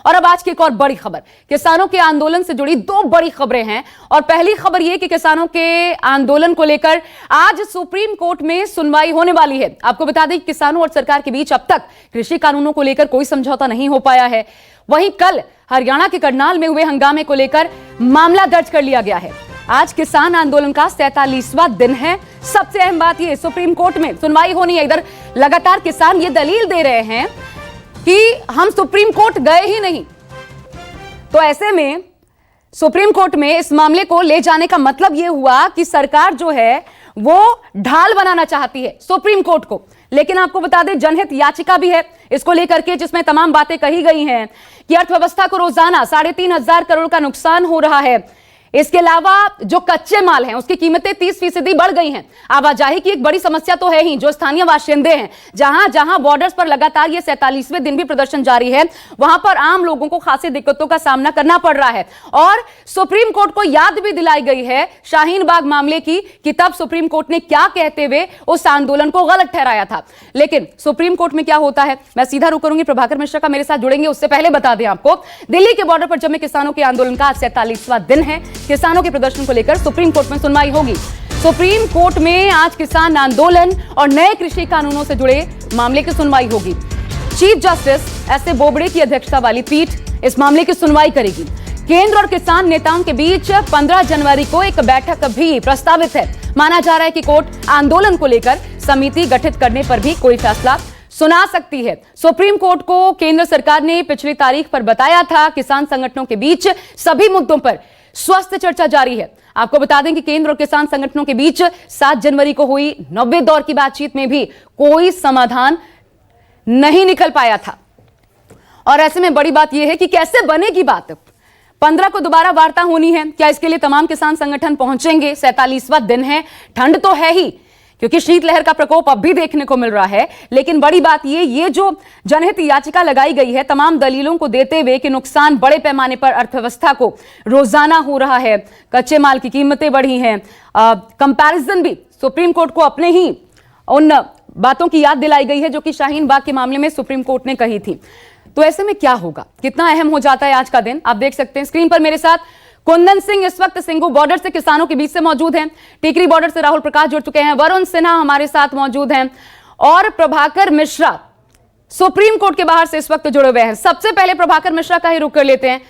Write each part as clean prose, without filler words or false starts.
और अब आज की एक और बड़ी खबर, किसानों के आंदोलन से जुड़ी दो बड़ी खबरें हैं। और पहली खबर यह कि किसानों के आंदोलन को लेकर आज सुप्रीम कोर्ट में सुनवाई होने वाली है। आपको बता दें कि किसानों और सरकार के बीच अब तक कृषि कानूनों को लेकर कोई समझौता नहीं हो पाया है। वहीं कल हरियाणा के करनाल में हुए हंगामे को लेकर मामला दर्ज कर लिया गया है। आज किसान आंदोलन का 47वां दिन है। सबसे अहम बात यह, सुप्रीम कोर्ट में सुनवाई होनी है। इधर लगातार किसान ये दलील दे रहे हैं कि हम सुप्रीम कोर्ट गए ही नहीं, तो ऐसे में सुप्रीम कोर्ट में इस मामले को ले जाने का मतलब यह हुआ कि सरकार जो है वो ढाल बनाना चाहती है सुप्रीम कोर्ट को। लेकिन आपको बता दें, जनहित याचिका भी है इसको लेकर के, जिसमें तमाम बातें कही गई हैं कि अर्थव्यवस्था को रोजाना 3,500 करोड़ का नुकसान हो रहा है। इसके अलावा जो कच्चे माल हैं उसकी कीमतें 30% बढ़ गई हैं। आवाजाही की एक बड़ी समस्या तो है ही, जो स्थानीय बाशिंदे हैं, जहां जहां बॉर्डर्स पर लगातार ये 47वें दिन भी प्रदर्शन जारी है, वहां पर आम लोगों को खासी दिक्कतों का सामना करना पड़ रहा है। और सुप्रीम कोर्ट को याद भी दिलाई गई है शाहीन बाग मामले की कि तब सुप्रीम कोर्ट ने क्या कहते हुए उस आंदोलन को गलत ठहराया था। लेकिन सुप्रीम कोर्ट में क्या होता है, मैं सीधा रुख करूंगी, प्रभाकर मिश्रा का मेरे साथ जुड़ेंगे। उससे पहले बता दें आपको, दिल्ली के बॉर्डर पर जमे किसानों के आंदोलन का आज 47वां दिन है। किसानों के प्रदर्शन को लेकर सुप्रीम कोर्ट में सुनवाई होगी। सुप्रीम कोर्ट में आज किसान आंदोलन और नए कृषि कानूनों से जुड़े मामले की सुनवाई होगी। Chief justice एस.ए. बोबड़े की अध्यक्षता वाली पीठ इस मामले की सुनवाई करेगी। केंद्र और किसान नेताओं के बीच 15 जनवरी को एक बैठक भी प्रस्तावित है। माना जा रहा है कि कोर्ट आंदोलन को लेकर समिति गठित करने पर भी कोई फैसला सुना सकती है। सुप्रीम कोर्ट को केंद्र सरकार ने पिछली तारीख पर बताया था किसान संगठनों के बीच सभी मुद्दों पर स्वस्थ चर्चा जारी है। आपको बता दें कि केंद्र और किसान संगठनों के बीच 7 जनवरी को हुई 90 दौर की बातचीत में भी कोई समाधान नहीं निकल पाया था। और ऐसे में बड़ी बात यह है कि कैसे बनेगी बात। 15 को दोबारा वार्ता होनी है। क्या इसके लिए तमाम किसान संगठन पहुंचेंगे? 47वां दिन है, ठंड तो है ही, क्योंकि शीतलहर का प्रकोप अब भी देखने को मिल रहा है। लेकिन बड़ी बात ये जो जनहित याचिका लगाई गई है तमाम दलीलों को देते हुए कि नुकसान बड़े पैमाने पर अर्थव्यवस्था को रोजाना हो रहा है, कच्चे माल की कीमतें बढ़ी हैं, कंपैरिजन भी सुप्रीम कोर्ट को अपने ही उन बातों की याद दिलाई गई है जो कि शाहीन बाग के मामले में सुप्रीम कोर्ट ने कही थी। तो ऐसे में क्या होगा, कितना अहम हो जाता है आज का दिन, आप देख सकते हैं स्क्रीन पर मेरे साथ कुंदन सिंह इस वक्त सिंघू बॉर्डर से किसानों के बीच से मौजूद हैं। टिकरी बॉर्डर से राहुल प्रकाश जुड़ चुके हैं, वरुण सिन्हा हमारे साथ मौजूद हैं और प्रभाकर मिश्रा सुप्रीम कोर्ट के बाहर से इस वक्त जुड़े हुए हैं। सबसे पहले प्रभाकर मिश्रा का ही रुख कर लेते हैं।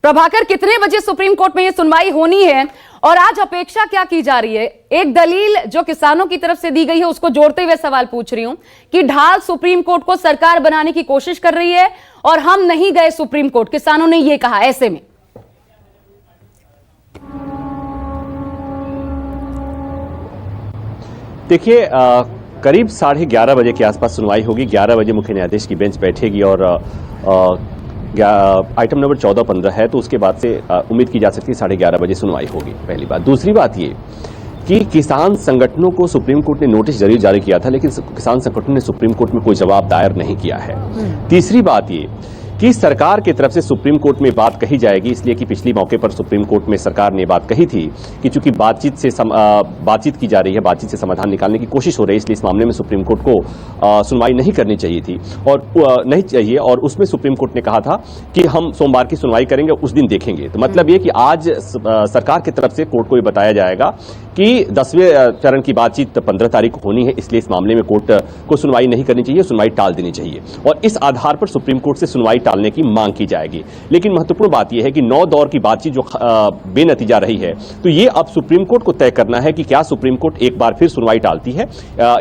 प्रभाकर, कितने बजे सुप्रीम कोर्ट में यह सुनवाई होनी है और आज अपेक्षा क्या की जा रही है? एक दलील जो किसानों की तरफ से दी गई है उसको जोड़ते हुए सवाल पूछ रही हूं कि ढाल सुप्रीम कोर्ट को सरकार बनाने की कोशिश कर रही है और हम नहीं गए सुप्रीम कोर्ट, किसानों ने यह कहा। ऐसे में देखिए, करीब 11:30 बजे के आसपास सुनवाई होगी। 11 बजे मुख्य न्यायाधीश की बेंच बैठेगी और आइटम नंबर 14-15 है, तो उसके बाद से उम्मीद की जा सकती है 11:30 बजे सुनवाई होगी। पहली बात। दूसरी बात ये कि किसान संगठनों को सुप्रीम कोर्ट ने नोटिस जरूर जारी किया था, लेकिन किसान संगठनों ने सुप्रीम कोर्ट में कोई जवाब दायर नहीं किया है। तीसरी बात ये कि सरकार की तरफ से सुप्रीम कोर्ट में बात कही जाएगी, इसलिए कि पिछली मौके पर सुप्रीम कोर्ट में सरकार ने बात कही थी कि चूंकि बातचीत की जा रही है, बातचीत से समाधान निकालने की कोशिश हो रही है, इसलिए इस मामले में सुप्रीम कोर्ट को सुनवाई नहीं करनी चाहिए थी और उसमें सुप्रीम कोर्ट ने कहा था कि हम सोमवार की सुनवाई करेंगे, उस दिन देखेंगे। तो मतलब ये कि आज सरकार की तरफ से कोर्ट को ये बताया जाएगा कि 10वें चरण की बातचीत 15 तारीख को होनी है, इसलिए इस मामले में कोर्ट को सुनवाई नहीं करनी चाहिए, सुनवाई टाल देनी चाहिए और इस आधार पर सुप्रीम कोर्ट से सुनवाई टालने की मांग की जाएगी। लेकिन महत्वपूर्ण बात यह है कि 9 दौर की बातचीत जो बेनतीजा रही है, तो ये अब सुप्रीम कोर्ट को तय करना है कि क्या सुप्रीम कोर्ट एक बार फिर सुनवाई टालती है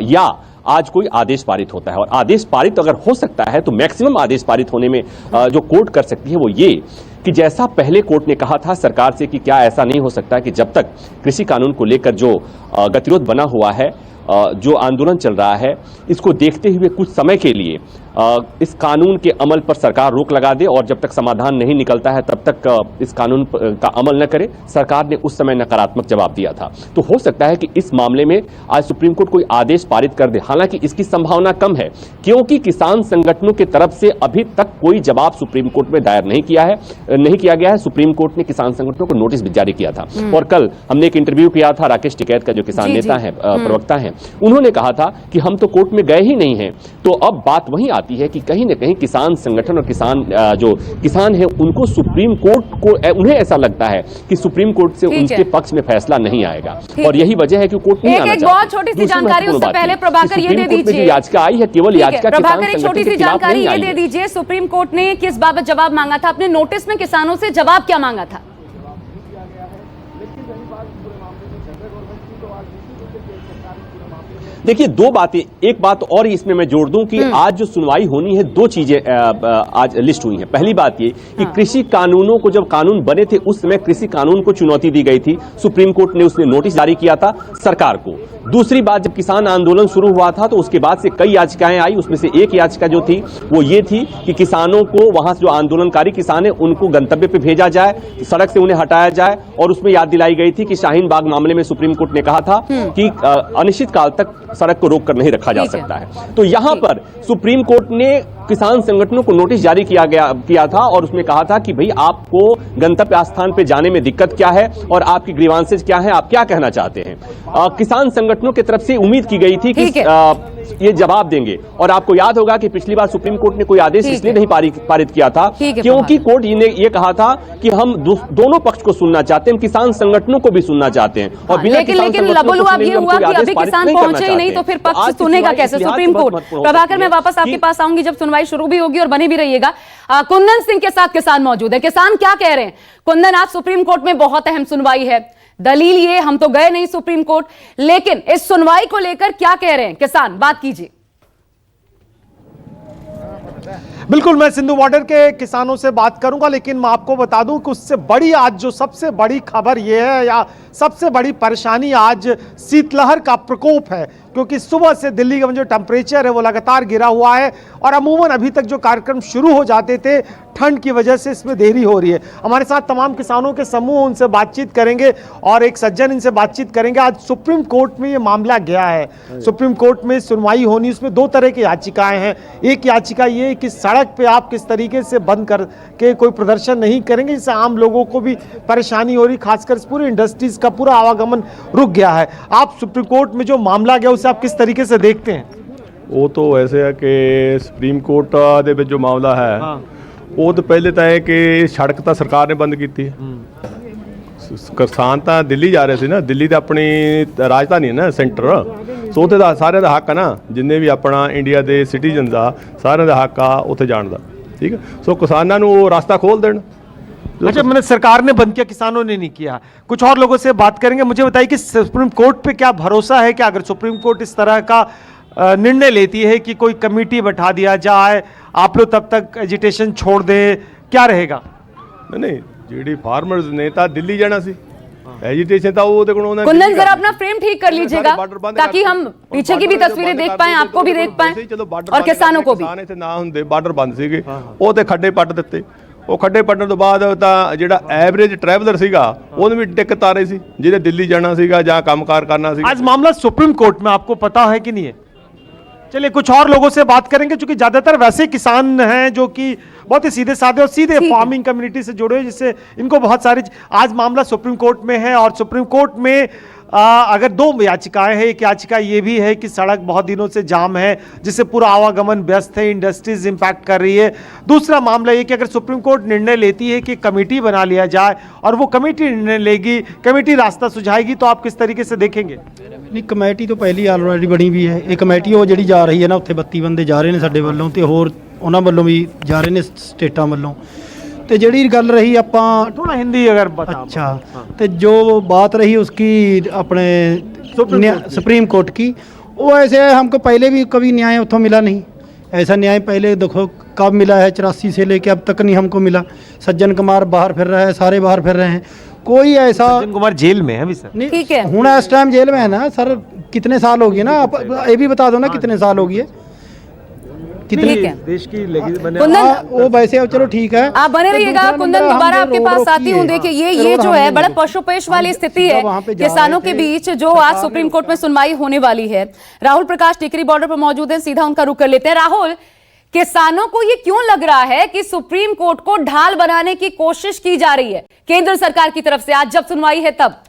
या आज कोई आदेश पारित होता है। और आदेश पारित अगर हो सकता है तो मैक्सिमम आदेश पारित होने में जो कोर्ट कर सकती है वो ये कि जैसा पहले कोर्ट ने कहा था सरकार से कि क्या ऐसा नहीं हो सकता कि जब तक कृषि कानून को लेकर जो गतिरोध बना हुआ है, जो आंदोलन चल रहा है, इसको देखते हुए कुछ समय के लिए इस कानून के अमल पर सरकार रोक लगा दे और जब तक समाधान नहीं निकलता है तब तक इस कानून का अमल न करे। सरकार ने उस समय नकारात्मक जवाब दिया था। तो हो सकता है कि इस मामले में आज सुप्रीम कोर्ट कोई आदेश पारित कर दे। हालांकि इसकी संभावना कम है क्योंकि किसान संगठनों की तरफ से अभी तक कोई जवाब सुप्रीम कोर्ट में दायर नहीं किया गया है। सुप्रीम कोर्ट ने किसान संगठनों को नोटिस भी जारी किया था और कल हमने एक इंटरव्यू किया था राकेश टिकैत का, जो किसान नेता है, प्रवक्ता है, उन्होंने कहा था कि हम तो कोर्ट में गए ही नहीं हैं, तो अब बात वहीं आती है कि कहीं ना कहीं किसान संगठन और किसान जो किसान है उनको सुप्रीम कोर्ट को उन्हें ऐसा लगता है कि सुप्रीम कोर्ट से उनके पक्ष में फैसला नहीं आएगा, और यही वजह है कि कोर्ट नहीं आना चाहता। एक बहुत छोटी सी जानकारी उससे पहले प्रभाकर ये दे दीजिए, याचिका आई है केवल याचिका प्रभाकर एक छोटी सी जानकारी ये दे दीजिए, सुप्रीम कोर्ट ने किस बाबत जवाब मांगा था? अपने नोटिस में किसानों से जवाब क्या मांगा था? देखिए दो बातें, एक बात और इसमें मैं जोड़ दूं कि आज जो सुनवाई होनी है दो चीजें आज लिस्ट हुई हैं। पहली बात ये कि कृषि कानूनों को जब कानून बने थे उस समय कृषि कानून को चुनौती दी गई थी, सुप्रीम कोर्ट ने उसमें नोटिस जारी किया था सरकार को। दूसरी बात, जब किसान आंदोलन शुरू हुआ था तो उसके बाद से कई याचिकाएं आई, उसमें से एक याचिका जो थी वो ये थी कि किसानों को वहां से जो आंदोलनकारी किसान है उनको गंतव्य पे भेजा जाए, सड़क से उन्हें हटाया जाए, और उसमें याद दिलाई गई थी कि शाहीन बाग मामले में सुप्रीम कोर्ट ने कहा था कि अनिश्चित काल तक सड़क को रोक कर नहीं रखा जा सकता है। तो यहां पर सुप्रीम कोर्ट ने किसान संगठनों को नोटिस जारी किया था और उसमें कहा था कि भाई आपको गंतव्य स्थान पे जाने में दिक्कत क्या है और आपकी ग्रीवांसेज क्या है, आप क्या कहना चाहते हैं। किसान संगठनों की तरफ से उम्मीद की गई थी कि ये जवाब देंगे, और आपको याद होगा कि पिछली बार सुप्रीम कोर्ट ने कोई आदेश इसलिए नहीं पारित किया था क्योंकि कोर्ट ने ये कहा था कि हम दोनों पक्ष को सुनना चाहते हैं, किसान संगठनों को भी सुनना चाहते हैं, और लेकिन लबुलुआब ये हुआ कि अभी किसान पहुंचे ही नहीं तो फिर पक्ष सुनेगा कैसे सुप्रीम कोर्ट? प्रभाकर, मैं वापस आपके पास आऊंगी जब सुनवाई शुरू भी होगी और बने भी रहिएगा। कुंदन सिंह के साथ किसान मौजूद है। किसान क्या कह रहे हैं? कुंदन, आज सुप्रीम कोर्ट में बहुत अहम सुनवाई है, दलील ये हम तो गए नहीं सुप्रीम कोर्ट, लेकिन इस सुनवाई को लेकर क्या कह रहे हैं किसान? बात कीजिए। बिल्कुल, मैं सिंधु बॉर्डर के किसानों से बात करूंगा, लेकिन मैं आपको बता दूं कि उससे बड़ी आज जो सबसे बड़ी खबर यह है या सबसे बड़ी परेशानी आज शीतलहर का प्रकोप है, क्योंकि सुबह से दिल्ली का जो टेम्परेचर है वो लगातार गिरा हुआ है और अमूमन अभी तक जो कार्यक्रम शुरू हो जाते थे ठंड की वजह से इसमें देरी हो रही है। हमारे साथ तमाम किसानों के समूह, उनसे बातचीत करेंगे और एक सज्जन इनसे बातचीत करेंगे। आज सुप्रीम कोर्ट में ये मामला गया है, सुप्रीम कोर्ट में सुनवाई होनी, उसमें दो तरह की याचिकाएं हैं। एक याचिका ये कि सड़क पे आप किस तरीके से बंद करके कोई प्रदर्शन नहीं करेंगे जिससे आम लोगों को भी परेशानी हो रही, खासकर पूरी इंडस्ट्रीज का पूरा आवागमन रुक गया है। आप सुप्रीम कोर्ट में जो मामला गया उसे आप किस तरीके से देखते हैं? वो तो ऐसे है कि सुप्रीम कोर्ट ਦੇ ਵਿੱਚ जो मामला है ਉਹ ਤਾਂ ਪਹਿਲੇ ਤਾਂ ਇਹ ਕਿ ਸੜਕ ਤਾਂ ਸਰਕਾਰ ਨੇ ਬੰਦ ਕੀਤੀ ਹੈ। ਕਿਸਾਨ ਤਾਂ ਦਿੱਲੀ ਜਾ ਰਹੇ ਸੀ ਨਾ, ਦਿੱਲੀ ਤਾਂ ਆਪਣੀ ਰਾਜਧਾਨੀ ਹੈ ਨਾ ਸੈਂਟਰ, ਸੋ ਉੱਥੇ ਦਾ ਸਾਰਿਆਂ ਦਾ ਹੱਕ ਹੈ ਨਾ, ਜਿੰਨੇ ਵੀ ਆਪਣਾ ਇੰਡੀਆ ਦੇ ਸਿਟੀਜ਼ਨਸ ਆ ਸਾਰਿਆਂ ਦਾ ਹੱਕ ਆ ਉੱਥੇ ਜਾਣ ਦਾ, ਠੀਕ ਹੈ। ਸੋ ਕਿਸਾਨਾਂ ਨੂੰ ਉਹ ਰਾਸਤਾ ਖੋਲ ਦੇਣ। अच्छा, मैंने सरकार ने बंद किया, किसानों ने नहीं किया। कुछ और लोगों से बात करेंगे। मुझे बताइए कि सुप्रीम कोर्ट पे क्या भरोसा है कि अगर सुप्रीम कोर्ट इस तरह का निर्णय लेती है कि कोई कमेटी बैठा दिया जाए, आप लोग तब तक एजिटेशन छोड़ दें, क्या रहेगा? नहीं, ਜਿਹੜੀ ਫਾਰਮਰਸ ਨੇ ਤਾਂ ਦਿੱਲੀ ਜਾਣਾ ਸੀ, एजिटेशन था वो देखो उन्होंने। कुंदन, जरा अपना फ्रेम ठीक कर लीजिएगा ताकि हम पीछे की भी तस्वीरें देख पाएं, आपको भी देख पाएं और किसानों को भी। किसान इत्थे ना ਹੁੰਦੇ, ਬਾਰਡਰ ਬੰਦ ਸੀਗੇ, ਉਹ ਤੇ ਖੱਡੇ ਪੱਟ ਦਿੱਤੇ। ਉਹ ਖੱਡੇ ਪੱਟਣ ਤੋਂ ਬਾਅਦ ਤਾਂ ਜਿਹੜਾ ਐਵਰੇਜ ਟਰੈਵਲਰ ਸੀਗਾ ਉਹਨੂੰ ਵੀ ਦਿੱਕਤ ਆ ਰਹੀ ਸੀ, ਜਿਹਨੇ ਦਿੱਲੀ ਜਾਣਾ ਸੀਗਾ ਜਾਂ ਕੰਮਕਾਰ ਕਰਨਾ ਸੀ। आज मामला सुप्रीम कोर्ट में आपको पता है कि नहीं है? चलिए कुछ और लोगों से बात करेंगे, क्योंकि ज्यादातर वैसे किसान हैं जो कि बहुत ही सीधे साधे और सीधे फार्मिंग कम्युनिटी से जुड़े हुए, जिससे इनको बहुत सारी। आज मामला सुप्रीम कोर्ट में है और सुप्रीम कोर्ट में अगर दो याचिकाएं हैं, एक याचिका ये भी है कि सड़क बहुत दिनों से जाम है जिससे पूरा आवागमन व्यस्त है, इंडस्ट्रीज इंपैक्ट कर रही है। दूसरा मामला ये कि अगर सुप्रीम कोर्ट निर्णय लेती है कि कमेटी बना लिया जाए और वो कमेटी निर्णय लेगी, कमेटी रास्ता सुझाएगी, तो आप किस तरीके से देखेंगे? नहीं, कमेटी तो पहली ऑलरेडी बनी भी है। ये कमेटी वो जी जा रही है ना, उत्थे 32 बंदे जा रहे हैं साडे वालों ते होर उन्हां वालों भी जा रहे हैं स्टेटां वालों। तो जी गल रही आपां थोड़ा हिंदी अगर बता। अच्छा, तो जो बात रही उसकी अपने सुप्रीम कोर्ट की, वो ऐसे हमको पहले भी कभी न्याय उतो मिला नहीं। ऐसा न्याय पहले देखो कब मिला है, 84 से लेके अब तक नहीं हमको मिला। सज्जन कुमार बाहर फिर रहा है, सारे बाहर फिर रहे हैं, कोई ऐसा। सज्जन कुमार जेल में है अभी सर? ठीक है, हूँ इस टाइम जेल में है ना सर। कितने साल हो गए ना, आप ये भी बता दो ना कितने साल हो गए, कितने देश की वो वैसे। चलो ठीक है, आप बने रहिएगा। कुंदन, दोबारा आपके पास आती हूँ। देखिए ये जो है बड़ा पशुपेश वाली स्थिति है किसानों के बीच, जो आज सुप्रीम कोर्ट में सुनवाई होने वाली है। राहुल प्रकाश टिकरी बॉर्डर पर मौजूद है, सीधा उनका रुख कर लेते हैं। राहुल, किसानों को ये क्यों लग रहा है कि सुप्रीम कोर्ट को ढाल बनाने की कोशिश की जा रही है केंद्र सरकार की तरफ से, आज जब सुनवाई है तब?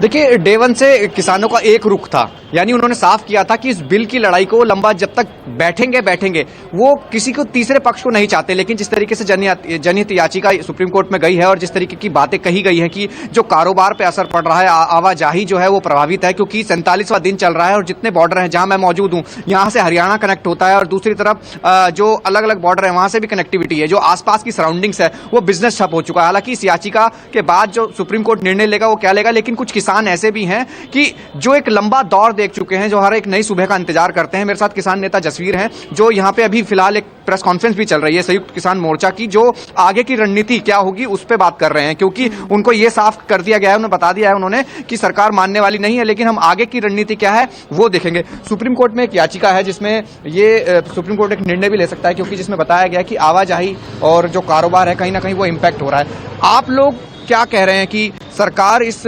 देखिए, डे वन से किसानों का एक रुख था, यानी उन्होंने साफ किया था कि इस बिल की लड़ाई को लंबा जब तक बैठेंगे वो किसी को तीसरे पक्ष को नहीं चाहते। लेकिन जिस तरीके से जनहित याचिका सुप्रीम कोर्ट में गई है और जिस तरीके की बातें कही गई हैं कि जो कारोबार पे असर पड़ रहा है, आवाजाही जो है वो प्रभावित है, क्योंकि 47वां दिन चल रहा है और जितने बॉर्डर हैं जहां मैं मौजूद हूं यहां से हरियाणा कनेक्ट होता है और दूसरी तरफ जो अलग अलग बॉर्डर है वहां से भी कनेक्टिविटी है, जो आसपास की सराउंडिंग्स है वो बिजनेस ठप हो चुका है। हालांकि इस याचिका के बाद जो सुप्रीम कोर्ट निर्णय लेगा वो क्या लेगा, लेकिन कुछ किसान ऐसे भी हैं कि जो एक लंबा दौर देख चुके हैं, जो हर एक नई सुबह का इंतजार करते हैं। मेरे साथ किसान नेता जसवीर हैं, जो यहाँ पे अभी फिलहाल एक प्रेस कॉन्फ्रेंस भी चल रही है संयुक्त किसान मोर्चा की, जो आगे की रणनीति क्या होगी उस पर बात कर रहे हैं, क्योंकि उनको ये साफ कर दिया गया है, उन्होंने बता दिया है उन्होंने कि सरकार मानने वाली नहीं है, लेकिन हम आगे की रणनीति क्या है वो देखेंगे। सुप्रीम कोर्ट में एक याचिका है जिसमें ये सुप्रीम कोर्ट एक निर्णय भी ले सकता है, क्योंकि जिसमें बताया गया कि आवाजाही और जो कारोबार है कहीं ना कहीं वो इम्पैक्ट हो रहा है। आप लोग क्या कह रहे हैं कि सरकार इस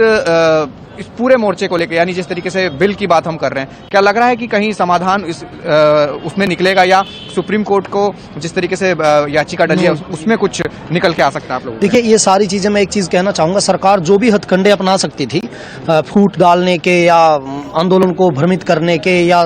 पूरे मोर्चे को लेकर, यानी जिस तरीके से बिल की बात हम कर रहे हैं, क्या लग रहा है कि कहीं समाधान उसमें निकलेगा, या सुप्रीम कोर्ट को जिस तरीके से याचिका डली है उसमें कुछ निकल के आ सकता है? आप लोग देखिए, ये सारी चीजें मैं एक चीज कहना चाहूंगा, सरकार जो भी हथकंडे अपना सकती थी फूट डालने के या आंदोलन को भ्रमित करने के या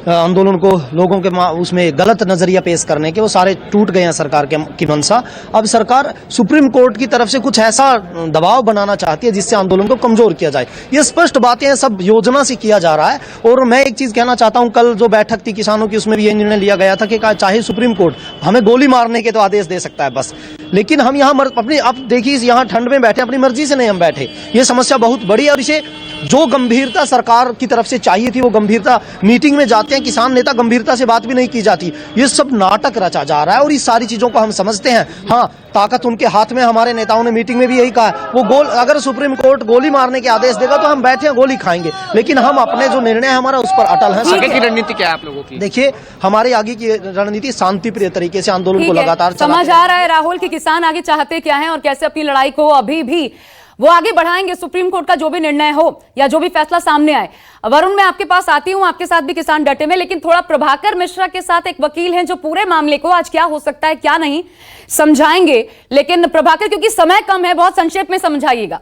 आंदोलन को लोगों के उसमें गलत नजरिया पेश करने के, वो सारे टूट गए हैं सरकार की मंशा। अब सरकार सुप्रीम कोर्ट की तरफ से कुछ ऐसा दबाव बनाना चाहती है जिससे आंदोलन को कमजोर किया जाए। ये स्पष्ट बातें हैं, सब योजना से किया जा रहा है। और मैं एक चीज कहना चाहता हूं, कल जो बैठक थी किसानों की उसमें भी ये निर्णय लिया गया था कि चाहे सुप्रीम कोर्ट हमें गोली मारने के तो आदेश दे सकता है बस, लेकिन हम यहाँ अपनी, आप देखिए यहाँ ठंड में बैठे, अपनी मर्जी से नहीं हम बैठे। ये समस्या बहुत बड़ी है और इसे जो गंभीरता सरकार की तरफ से चाहिए थी वो गंभीरता, मीटिंग में जाते हैं किसान नेता, गंभीरता से बात भी नहीं की जाती। ये सब नाटक रचा जा रहा है और इस सारी चीजों को हम समझते हैं। हाँ, ताकत उनके हाथ में, हमारे नेताओं ने मीटिंग में भी यही कहा, वो अगर सुप्रीम कोर्ट गोली मारने के आदेश देगा तो हम बैठे गोली खाएंगे, लेकिन हम अपने जो निर्णय है हमारा उस पर अटल है। आगे की रणनीति क्या है आप लोगों की? देखिए, हमारे आगे की रणनीति शांति प्रिय तरीके से आंदोलन को लगातार समझ आ रहा है राहुल कि किसान आगे चाहते क्या है और कैसे अपनी लड़ाई को अभी भी वो आगे बढ़ाएंगे, सुप्रीम कोर्ट का जो भी निर्णय हो या जो भी फैसला सामने आए। वरुण, मैं आपके पास आती हूं, आपके साथ भी किसान डटे में, लेकिन थोड़ा प्रभाकर मिश्रा के साथ एक वकील हैं जो पूरे मामले को आज क्या हो सकता है क्या नहीं समझाएंगे। लेकिन प्रभाकर, क्योंकि समय कम है, बहुत संक्षेप में समझाइएगा।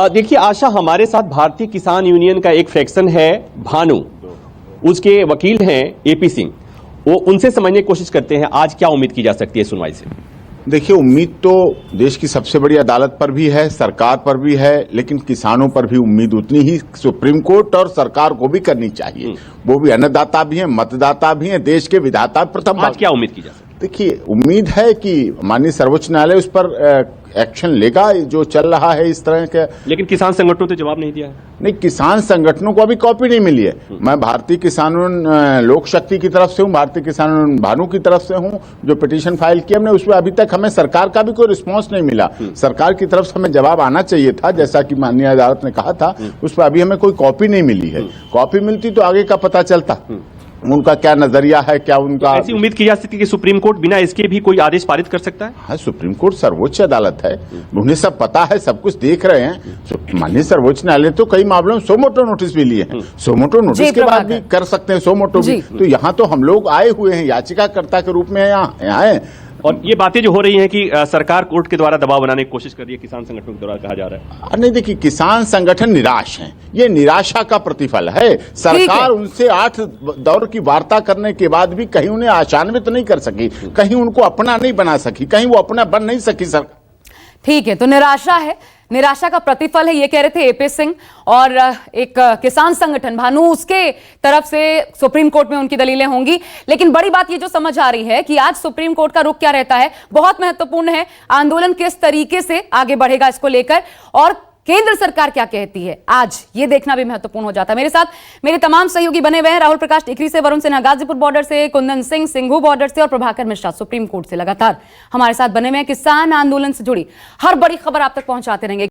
देखिए आशा, हमारे साथ भारतीय किसान यूनियन का एक फ्रैक्शन है भानु, उसके वकील हैं एपी सिंह, वो उनसे समझने की कोशिश करते हैं आज क्या उम्मीद की जा सकती है सुनवाई से। देखिए, उम्मीद तो देश की सबसे बड़ी अदालत पर भी है, सरकार पर भी है, लेकिन किसानों पर भी उम्मीद उतनी ही सुप्रीम कोर्ट और सरकार को भी करनी चाहिए। वो भी अन्नदाता भी हैं, मतदाता भी हैं, देश के विधाता प्रथम। आज क्या उम्मीद की जा सकती है? देखिए, उम्मीद है कि माननीय सर्वोच्च न्यायालय उस पर एक्शन लेगा जो चल रहा है इस तरह के। लेकिन किसान संगठनों ने जवाब नहीं दिया है। नहीं, किसान संगठनों को अभी कॉपी नहीं मिली है। मैं भारतीय किसान लोक शक्ति की तरफ से हूं, भारतीय किसान भानु की तरफ से हूं, जो पिटीशन फाइल किया हमने, उसमें अभी तक हमें सरकार का भी कोई रिस्पांस नहीं मिला। सरकार की तरफ से हमें जवाब आना चाहिए था, जैसा कि माननीय अदालत ने कहा था, उस पर अभी हमें कोई कॉपी नहीं मिली है। कॉपी मिलती तो आगे का पता चलता उनका क्या नजरिया है, क्या उनका। ऐसी उम्मीद की जा सकती है कि सुप्रीम कोर्ट बिना इसके भी कोई आदेश पारित कर सकता है। हाँ, सुप्रीम कोर्ट सर्वोच्च अदालत है, उन्हें सब पता है, सब कुछ देख रहे हैं। माननीय सर्वोच्च न्यायालय तो कई मामलों में सोमोटो नोटिस भी लिए हैं, सोमोटो नोटिस के बाद भी कर सकते हैं सोमोटो भी। तो यहाँ तो हम लोग आए हुए हैं, याचिकाकर्ता के रूप में यहाँ आए। और ये बातें जो हो रही हैं कि सरकार कोर्ट के द्वारा दबाव बनाने की कोशिश कर रही है, किसान संगठनों के द्वारा कहा जा रहा है। नहीं, देखिए, किसान संगठन निराश हैं, ये निराशा का प्रतिफल है। सरकार उनसे 8 दौर की वार्ता करने के बाद भी कहीं उन्हें आशान्वित नहीं कर सकी, कहीं उनको अपना नहीं बना सकी, कहीं वो अपना बन नहीं सकी सरकार। ठीक है, तो निराशा है, निराशा का प्रतिफल है, ये कह रहे थे एपी सिंह। और एक किसान संगठन भानु, उसके तरफ से सुप्रीम कोर्ट में उनकी दलीलें होंगी। लेकिन बड़ी बात ये जो समझ आ रही है कि आज सुप्रीम कोर्ट का रुख क्या रहता है, बहुत महत्वपूर्ण है। आंदोलन किस तरीके से आगे बढ़ेगा इसको लेकर, और केंद्र सरकार क्या कहती है, आज ये देखना भी महत्वपूर्ण हो जाता है। मेरे साथ मेरे तमाम सहयोगी बने हुए हैं, राहुल प्रकाश टिकरी से, वरुण सिन्हा गाजीपुर बॉर्डर से, कुंदन सिंह सिंघू बॉर्डर से और प्रभाकर मिश्रा सुप्रीम कोर्ट से लगातार हमारे साथ बने हुए हैं। किसान आंदोलन से जुड़ी हर बड़ी खबर आप तक पहुंचाते रहेंगे।